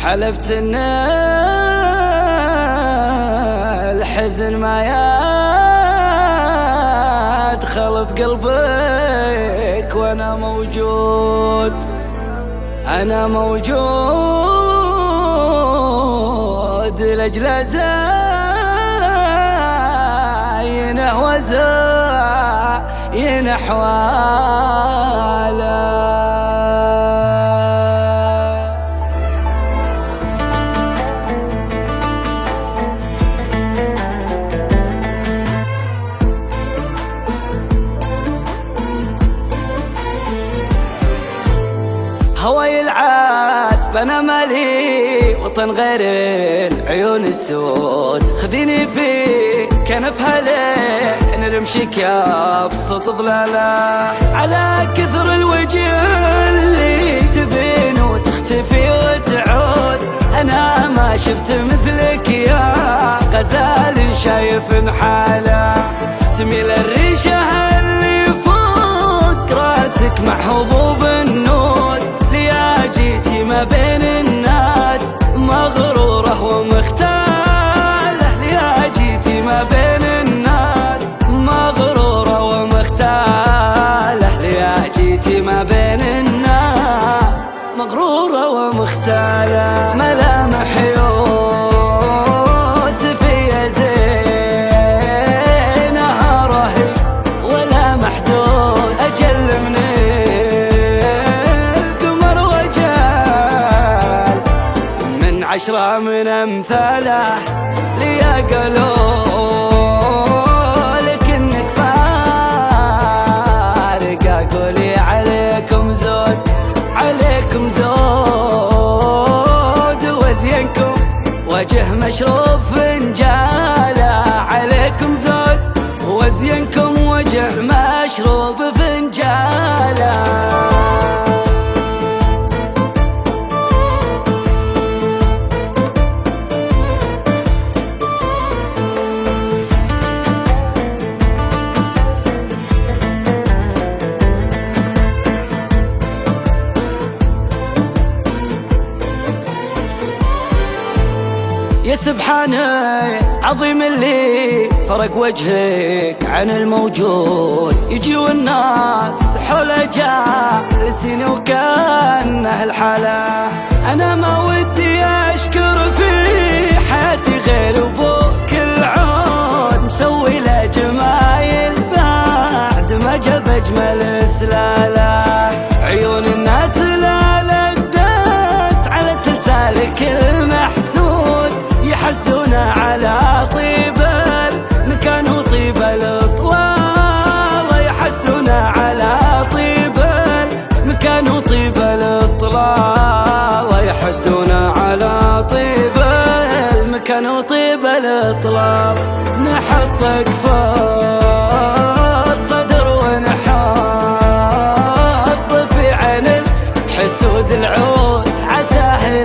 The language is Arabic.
حلفت ان الحزن ما يدخل بقلبك، وانا موجود، انا موجود لاجل زينه وزين احواله. هواي العذب انا مالي وطن غير العيون السود، خذيني في كنفها لين نرمشك يا بسط ظلاله، على كثر الوجه اللي تبين وتختفي وتعود، انا ما شفت مثلك يا غزال شايف حاله، تميل الريشه اللي فوق راسك مع حبوب النود، جيتي ما بين الناس مغرورة ومختالة، يا جيتي ما بين الناس مغرورة ومختالة، يا جيتي ما بين الناس مغرورة ومختالة. ملامح يوسفية زينها رهيب ولا محدود، أجل من عشرة من أمثاله، ليا قالوا لك إنك فارق، أقولي عليكم زود، عليكم زود وزينكم وجه مشروب فنجاله، عليكم زود وزينكم وجه مشروب فنجاله. يا سبحانه عظيم اللي فرق وجهك عن الموجود، يجي والناس حوله جالسين وكانه الحالة، أنا ما ودي أشكر في حياتي غير أبوك العود، مسوي له جمايل بعد ما جاب أجمل سلالة، عيون الناس لا لدت على سلسالك المحسود، يحسدونا على طيب المكان وطيب الإطلال، يحسدونا على طيب المكان وطيب الإطلال، يحسدونا على طيب المكان وطيب الإطلال، نحطك فوق الصدر ونحط في عين الحسود العود، عساه